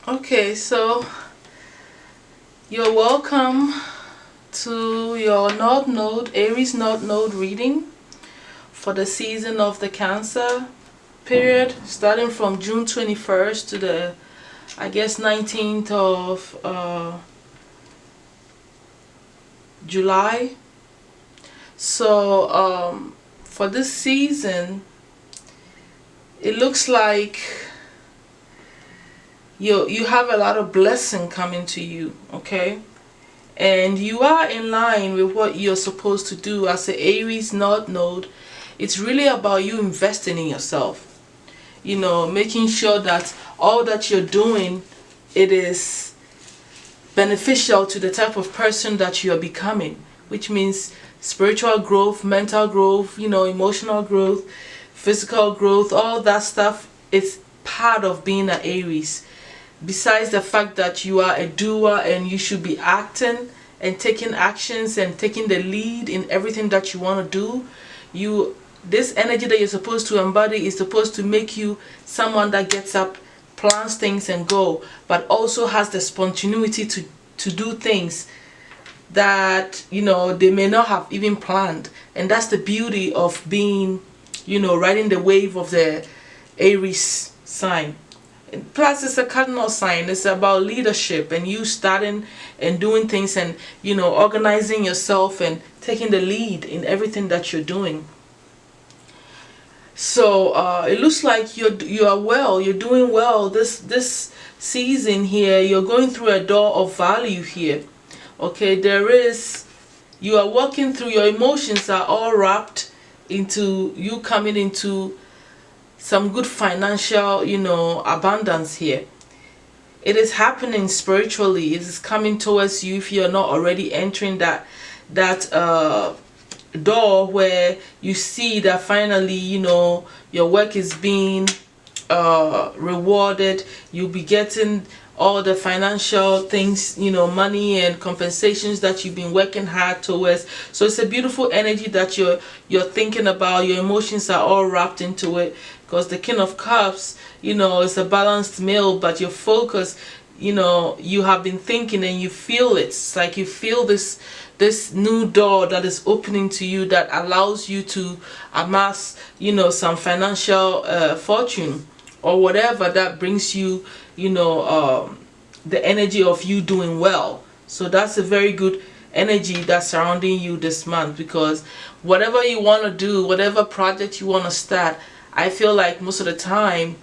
Okay, so you're welcome to your North Node, Aries North Node reading for the season of the Cancer period, starting from June 21st to the, I guess, 19th of July. So for this season, it looks like you have a lot of blessing coming to you, okay? And you are in line with what you're supposed to do as an Aries North Node. It's really about you investing in yourself, making sure that all that you're doing, it is beneficial to the type of person that you are becoming, which means spiritual growth, mental growth, emotional growth, physical growth. All that stuff is part of being an Aries. Besides the fact that you are a doer and you should be acting and taking actions and taking the lead in everything that you want to do, this energy that you're supposed to embody is supposed to make you someone that gets up, plans things and go, but also has the spontaneity to do things that they may not have even planned. And that's the beauty of being riding the wave of the Aries sign. Plus, it's a cardinal sign. It's about leadership and you starting and doing things and organizing yourself and taking the lead in everything that you're doing. So it looks like you're doing well this season here. You're going through a door of value here. Okay, you are walking through, your emotions are all wrapped into you coming into some good financial, abundance here. It is happening spiritually. It is coming towards you if you're not already entering that door where you see that finally, your work is being rewarded. You'll be getting all the financial things, money and compensations that you've been working hard towards. So it's a beautiful energy that you're thinking about. Your emotions are all wrapped into it, because the King of Cups, is a balanced male, but your focus, you have been thinking and you feel it. It's like you feel this new door that is opening to you that allows you to amass, some financial fortune or whatever that brings you, the energy of you doing well. So that's a very good energy that's surrounding you this month, because whatever you want to do, whatever project you want to start, I feel like most of the time,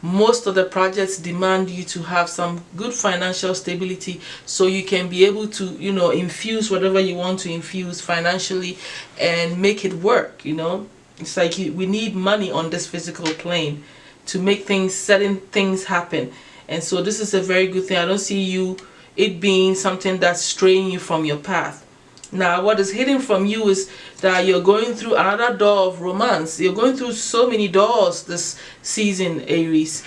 most of the projects demand you to have some good financial stability so you can be able to, infuse whatever you want to infuse financially and make it work. It's like we need money on this physical plane to make certain things happen. And so this is a very good thing. I don't see it being something that's straying you from your path. Now, what is hidden from you is that you're going through another door of romance. You're going through so many doors this season, Aries.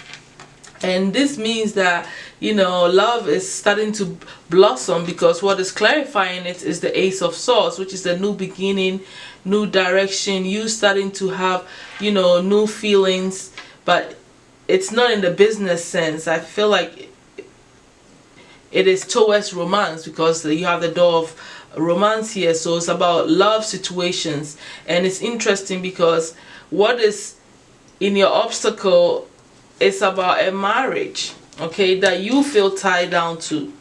And this means that, love is starting to blossom, because what is clarifying it is the Ace of Swords, which is the new beginning, new direction. You starting to have, new feelings, but it's not in the business sense. I feel like it is towards romance, because you have the door of romance here. So it's about love situations. And it's interesting because what is in your obstacle is about a marriage, okay, that you feel tied down to.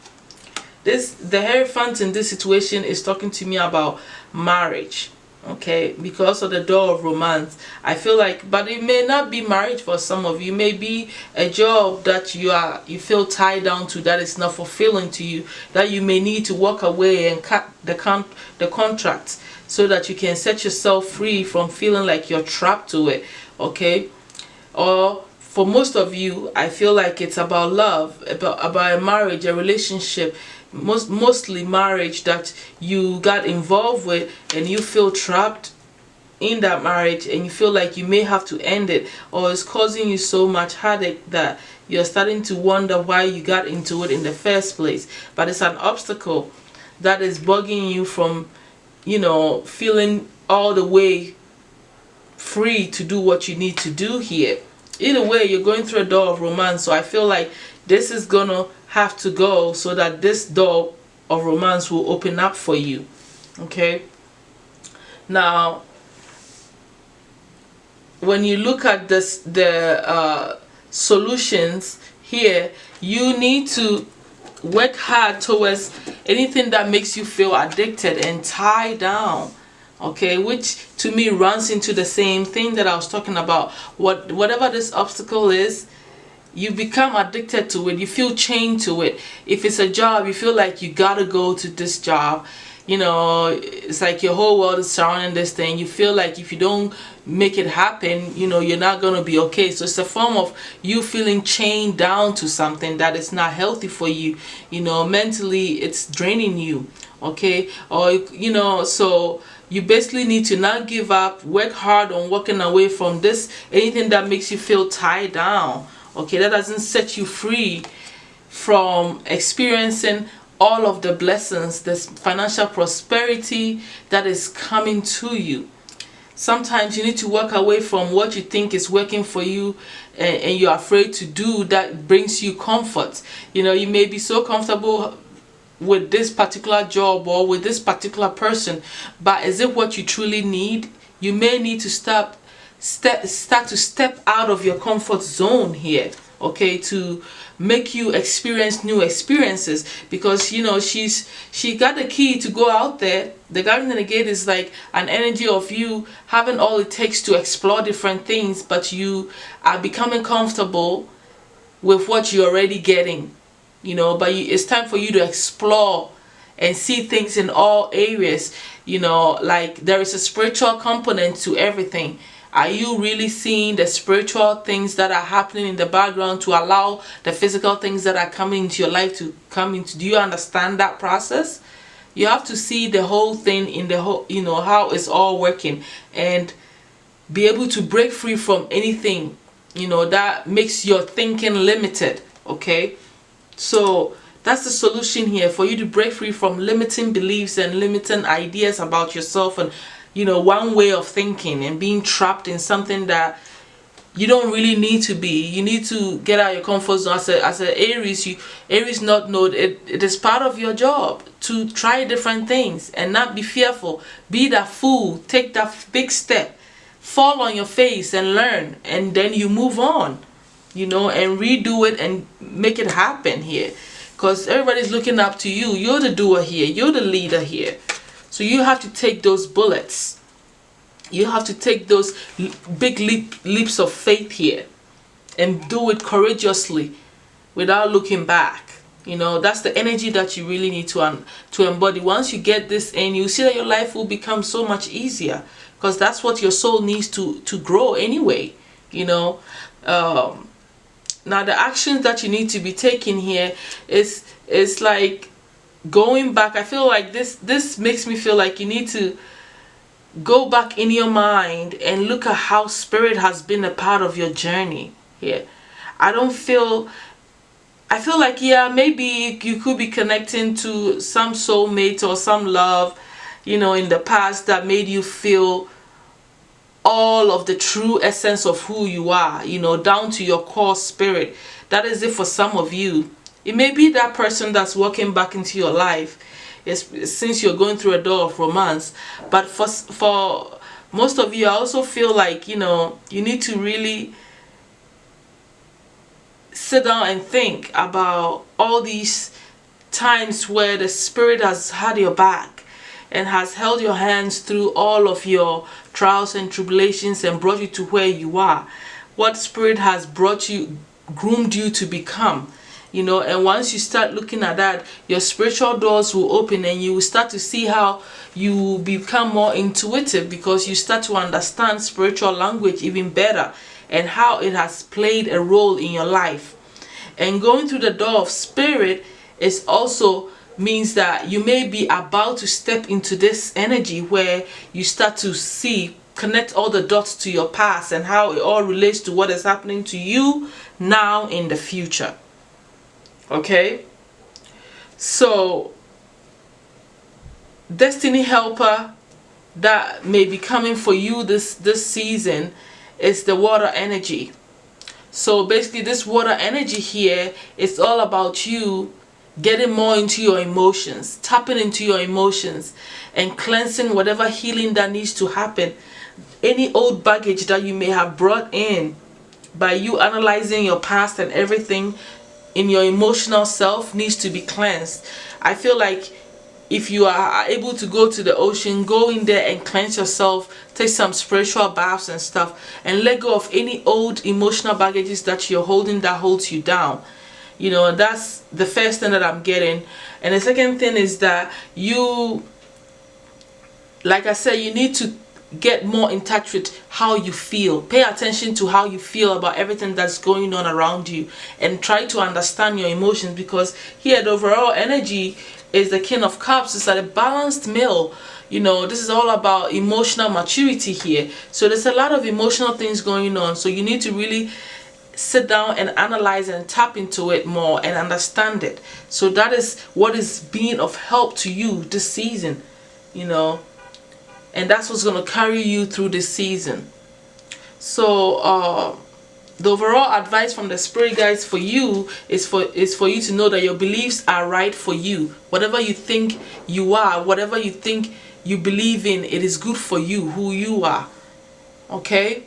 The Hierophant in this situation is talking to me about marriage, okay, because of the door of romance. I feel like, but it may not be marriage for some of you. It may be a job that you feel tied down to, that is not fulfilling to you, that you may need to walk away and cut the contract so that you can set yourself free from feeling like you're trapped to it, okay? Or for most of you, I feel like it's about love, about a marriage, a relationship, mostly marriage that you got involved with, and you feel trapped in that marriage and you feel like you may have to end it, or it's causing you so much headache that you're starting to wonder why you got into it in the first place. But it's an obstacle that is bugging you from, feeling all the way free to do what you need to do here. either way, you're going through a door of romance. So I feel like this is gonna have to go so that this door of romance will open up for you. Okay. Now, when you look at this, the solutions here, you need to work hard towards anything that makes you feel addicted and tied down. Okay, which to me runs into the same thing that I was talking about. Whatever this obstacle is, you become addicted to it. You feel chained to it. If it's a job, you feel like you gotta go to this job. You know, it's like your whole world is surrounding this thing. You feel like if you don't make it happen, you know, you're not gonna be okay. So it's a form of you feeling chained down to something that is not healthy for you. You know, mentally it's draining you. Okay, or you know, so you basically need to not give up, work hard on walking away from this, anything that makes you feel tied down. Okay, that doesn't set you free from experiencing all of the blessings, this financial prosperity that is coming to you. Sometimes you need to walk away from what you think is working for you, and you're afraid to do that brings you comfort. You know, you may be so comfortable with this particular job or with this particular person, but is it what you truly need? You may need to start to step out of your comfort zone here, okay, to make you experience new experiences, because you know she got the key to go out there. The Guardian in the Gate is like an energy of you having all it takes to explore different things, but you are becoming comfortable with what you're already getting, you know, but it's time for you to explore and see things in all areas. You know, like there is a spiritual component to everything. Are you really seeing the spiritual things that are happening in the background to allow the physical things that are coming into your life to come into? Do you understand that process? You have to see the whole thing in the whole, you know, how it's all working, and be able to break free from anything, you know, that makes your thinking limited. Okay, so that's the solution here, for you to break free from limiting beliefs and limiting ideas about yourself, and you know, one way of thinking, and being trapped in something that you don't really need to be. You need to get out of your comfort zone. As a Aries, Aries not node, it is part of your job to try different things and not be fearful. Be that fool, take that big step, fall on your face and learn, and then you move on, you know, and redo it and make it happen here, because everybody's looking up to you. You're the doer here, you're the leader here. So you have to take those bullets. You have to take those big leaps of faith here, and do it courageously without looking back. You know, that's the energy that you really need to embody. Once you get this in, you see that your life will become so much easier, because that's what your soul needs to grow anyway. You know, now the actions that you need to be taking here is like going back. I feel like this makes me feel like you need to go back in your mind and look at how spirit has been a part of your journey here. I feel like, yeah, maybe you could be connecting to some soulmate or some love, you know, in the past that made you feel all of the true essence of who you are, you know, down to your core spirit. That is it for some of you. It may be that person that's walking back into your life, since you're going through a door of romance. But for most of you, I also feel like, you know, you need to really sit down and think about all these times where the spirit has had your back and has held your hands through all of your trials and tribulations and brought you to where you are. What spirit has brought you, groomed you to become. You know, and once you start looking at that, your spiritual doors will open, and you will start to see how you become more intuitive, because you start to understand spiritual language even better, and how it has played a role in your life. And going through the door of spirit is also means that you may be about to step into this energy where you start to connect all the dots to your past and how it all relates to what is happening to you now in the future. Okay, so destiny helper that may be coming for you this season is the water energy. So basically this water energy here is all about you getting more into your emotions, tapping into your emotions, and cleansing whatever healing that needs to happen. Any old baggage that you may have brought in by you analyzing your past and everything in your emotional self needs to be cleansed. I feel like if you are able to go to the ocean, go in there and cleanse yourself, take some spiritual baths and stuff, and let go of any old emotional baggages that you're holding that holds you down. You know, that's the first thing that I'm getting. And the second thing is that you, like I said, you need to get more in touch with how you feel. Pay attention to how you feel about everything that's going on around you, and try to understand your emotions, because here the overall energy is the King of Cups. It's like a balanced male. You know, this is all about emotional maturity here. So there's a lot of emotional things going on. So you need to really sit down and analyze and tap into it more and understand it. So that is what is being of help to you this season, you know, and that's what's going to carry you through this season. So the overall advice from the spirit guides for you is for you to know that your beliefs are right for you. Whatever you think you are, whatever you think you believe in, it is good for you, who you are. Okay?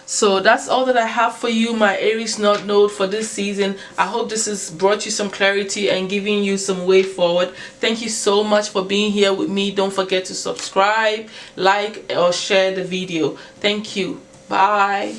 So that's all that I have for you, my Aries North Node, for this season. I hope this has brought you some clarity and giving you some way forward. Thank you so much for being here with me. Don't forget to subscribe, like, or share the video. Thank you. Bye.